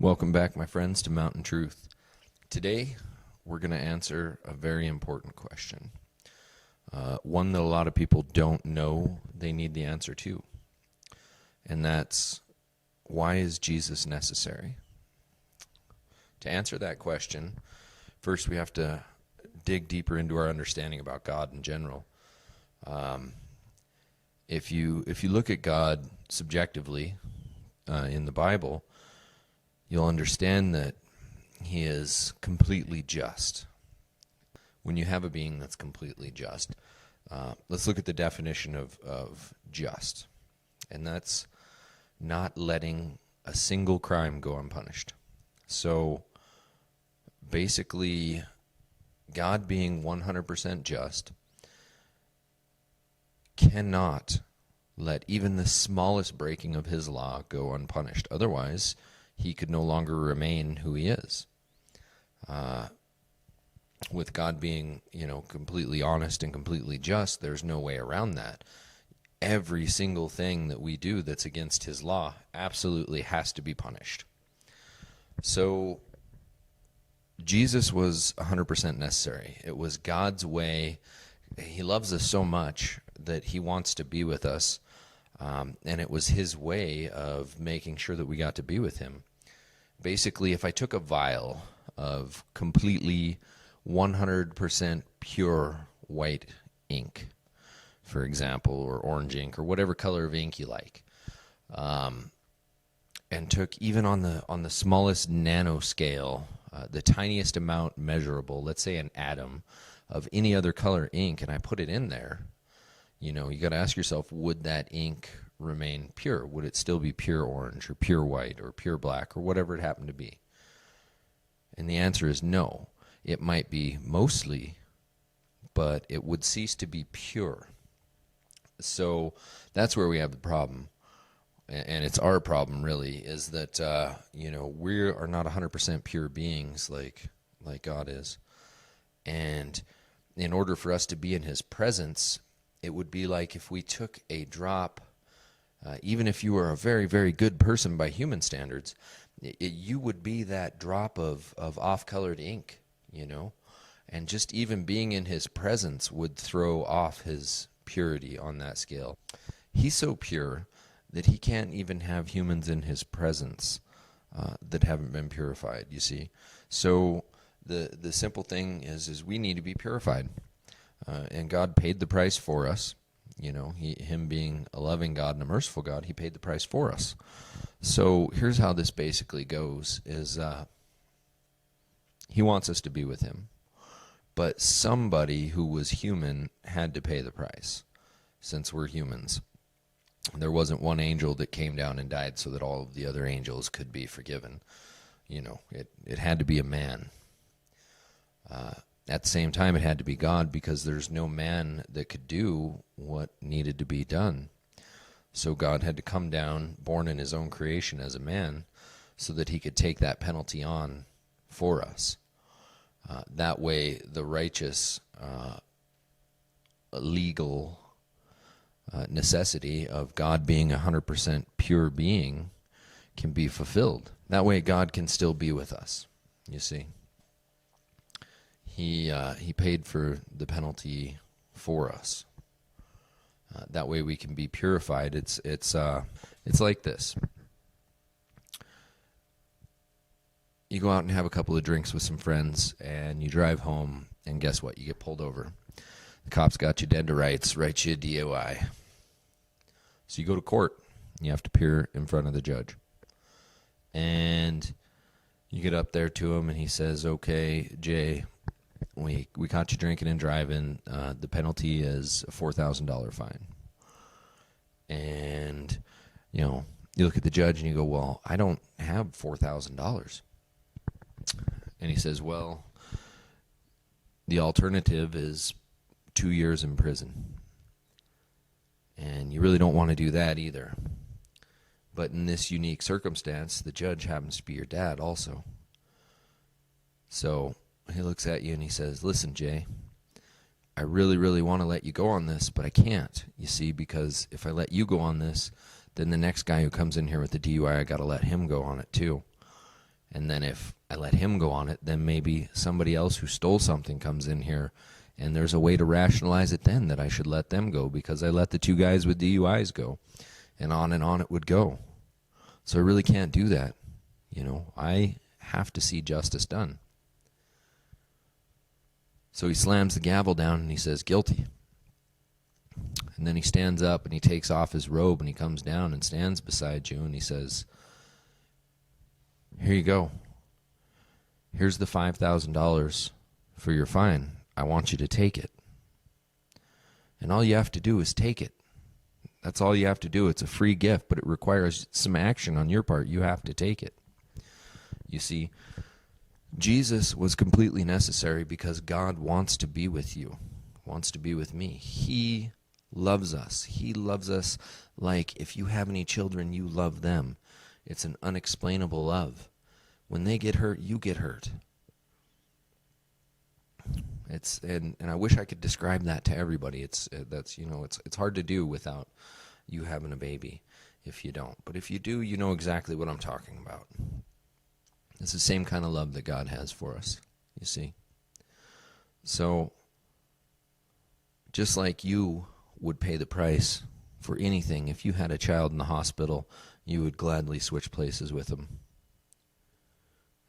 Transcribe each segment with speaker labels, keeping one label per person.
Speaker 1: Welcome back, my friends, to Mountain Truth. Today, we're going to answer a very important question. One that a lot of people don't know they need the answer to. And that's, why is Jesus necessary? To answer that question, first we have to dig deeper into our understanding about God in general. If you look at God subjectively in the Bible, you'll understand that he is completely just. When you have a being that's completely just, let's look at the definition of just. And that's not letting a single crime go unpunished. So basically, God being 100% just cannot let even the smallest breaking of his law go unpunished. Otherwise, he could no longer remain who he is. With God being, completely honest and completely just, there's no way around that. Every single thing that we do that's against his law absolutely has to be punished. So Jesus was 100% necessary. It was God's way. He loves us so much that he wants to be with us. And it was his way of making sure that we got to be with him. Basically, if I took a vial of completely 100% pure white ink, for example, or orange ink, or whatever color of ink you like, and took even on the smallest nanoscale, the tiniest amount measurable, let's say an atom of any other color ink, and I put it in there, you got to ask yourself, would that ink remain pure? Would it still be pure orange or pure white or pure black or whatever it happened to be? And the answer is no. It might be mostly, but it would cease to be pure. So that's where we have the problem. And it's our problem, really, is that, we are not 100% pure beings like God is. And in order for us to be in his presence, it would be like if we took a drop, even if you were a very, very good person by human standards, you would be that drop of off-colored ink, and just even being in his presence would throw off his purity on that scale. He's so pure that he can't even have humans in his presence that haven't been purified, you see. So the simple thing is we need to be purified. And God paid the price for us. Him being a loving God and a merciful God, he paid the price for us. So here's how this basically goes, is he wants us to be with him. But somebody who was human had to pay the price, since we're humans. There wasn't one angel that came down and died so that all of the other angels could be forgiven. It had to be a man. At the same time, it had to be God, because there's no man that could do what needed to be done. So God had to come down, born in his own creation as a man, so that he could take that penalty on for us. That way, the righteous, legal necessity of God being 100% pure being can be fulfilled. That way, God can still be with us, you see. He paid for the penalty for us. That way we can be purified. It's like this. You go out and have a couple of drinks with some friends, and you drive home, and guess what? You get pulled over. The cops got you dead to rights, write you a DOI. So you go to court. You have to appear in front of the judge. And you get up there to him, and he says, "Okay, Jay, we caught you drinking and driving. The penalty is a $4,000 fine." And, you look at the judge and you go, "Well, I don't have $4,000. And he says, "Well, the alternative is 2 years in prison. And you really don't want to do that either. But in this unique circumstance, the judge happens to be your dad also." So he looks at you and he says, "Listen, Jay, I really, really want to let you go on this, but I can't, you see, because if I let you go on this, then the next guy who comes in here with the DUI, I got to let him go on it too. And then if I let him go on it, then maybe somebody else who stole something comes in here, and there's a way to rationalize it then that I should let them go because I let the 2 guys with DUIs go. And on it would go. So I really can't do that. I have to see justice done. So he slams the gavel down and he says, guilty. And then he stands up and he takes off his robe and he comes down and stands beside you and he says, here you go. Here's the $5,000 for your fine. I want you to take it. And all you have to do is take it. That's all you have to do. It's a free gift, but it requires some action on your part. You have to take it. You see, Jesus was completely necessary because God wants to be with you, wants to be with me. He loves us. He loves us like if you have any children, you love them. It's an unexplainable love. When they get hurt, you get hurt. And I wish I could describe that to everybody. It's hard to do without you having a baby if you don't. But if you do, you know exactly what I'm talking about. It's the same kind of love that God has for us, you see. So just like you would pay the price for anything, if you had a child in the hospital, you would gladly switch places with them.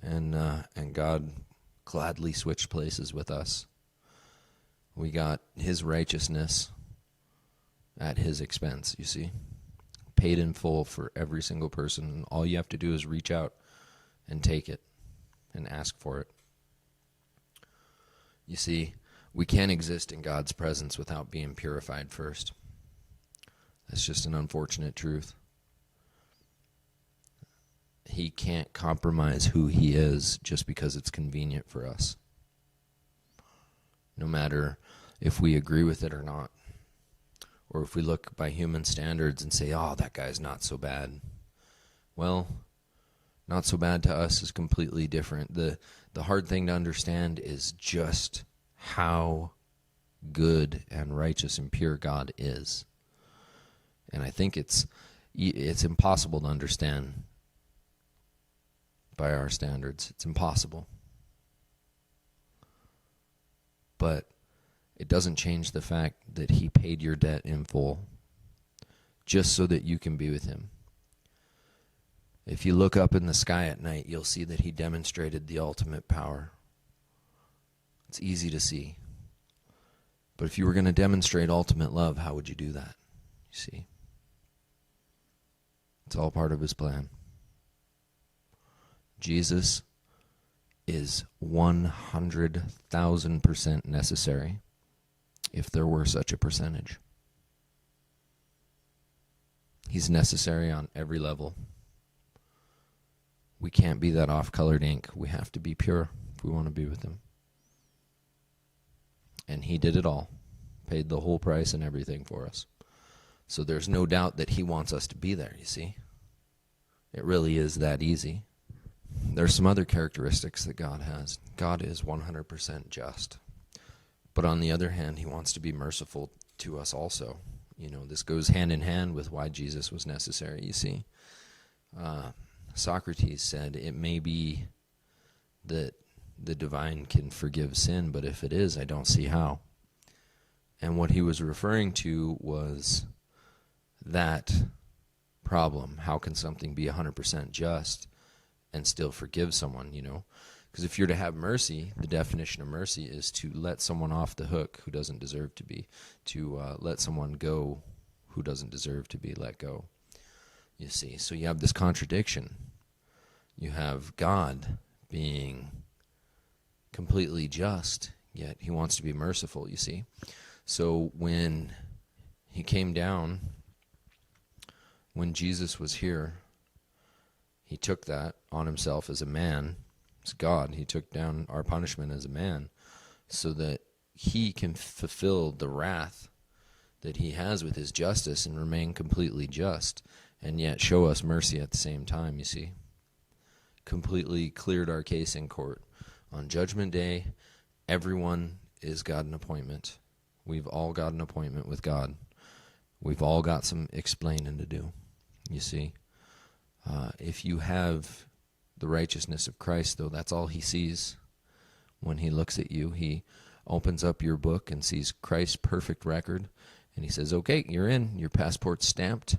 Speaker 1: And God gladly switched places with us. We got his righteousness at his expense, you see. Paid in full for every single person. And all you have to do is reach out and take it and ask for it. You see, we can't exist in God's presence without being purified first. That's just an unfortunate truth. He can't compromise who he is just because it's convenient for us. No matter if we agree with it or not. Or if we look by human standards and say, oh, that guy's not so bad. Well, not so bad to us is completely different. The hard thing to understand is just how good and righteous and pure God is. And I think it's impossible to understand by our standards. It's impossible. But it doesn't change the fact that he paid your debt in full just so that you can be with him. If you look up in the sky at night, you'll see that he demonstrated the ultimate power. It's easy to see. But if you were going to demonstrate ultimate love, how would you do that? You see? It's all part of his plan. Jesus is 100,000% necessary if there were such a percentage. He's necessary on every level. We can't be that off-colored ink. We have to be pure if we want to be with him. And he did it all. Paid the whole price and everything for us. So there's no doubt that he wants us to be there, you see. It really is that easy. There's some other characteristics that God has. God is 100% just. But on the other hand, he wants to be merciful to us also. This goes hand in hand with why Jesus was necessary, you see. Socrates said, it may be that the divine can forgive sin, but if it is, I don't see how. And what he was referring to was that problem. How can something be 100% just and still forgive someone, Because if you're to have mercy, the definition of mercy is to let someone off the hook who doesn't deserve to be, to let someone go who doesn't deserve to be let go. You see, so you have this contradiction. You have God being completely just, yet he wants to be merciful, you see. So when he came down, when Jesus was here, he took that on himself as a man. As God, he took down our punishment as a man so that he can fulfill the wrath that he has with his justice and remain completely just and yet show us mercy at the same time, you see. Completely cleared our case in court. On Judgment Day, everyone is got an appointment. We've all got an appointment with God. We've all got some explaining to do, you see. If you have the righteousness of Christ, though, that's all he sees when he looks at you. He opens up your book and sees Christ's perfect record, and he says, okay, you're in. Your passport's stamped.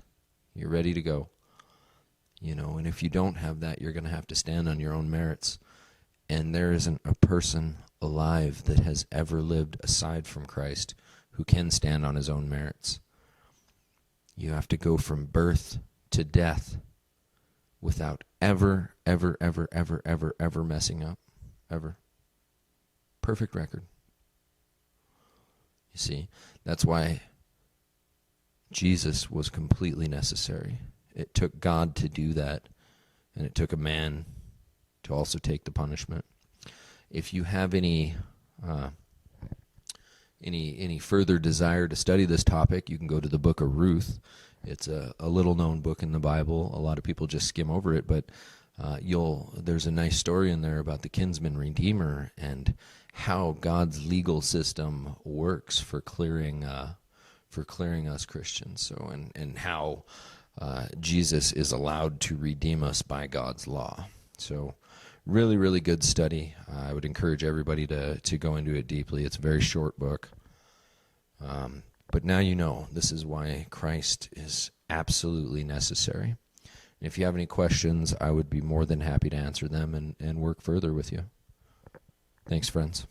Speaker 1: You're ready to go. And if you don't have that, you're going to have to stand on your own merits. And there isn't a person alive that has ever lived aside from Christ who can stand on his own merits. You have to go from birth to death without ever messing up. Ever. Perfect record. You see, that's why Jesus was completely necessary. It took God to do that, and it took a man to also take the punishment. If you have any further desire to study this topic, you can go to the book of Ruth. It's a little-known book in the Bible. A lot of people just skim over it, but there's a nice story in there about the kinsman redeemer and how God's legal system works for clearing us Christians. So and how Jesus is allowed to redeem us by God's law. So really, really good study. I would encourage everybody to go into it deeply. It's a very short book. But now you know this is why Christ is absolutely necessary. And if you have any questions, I would be more than happy to answer them and work further with you. Thanks, friends.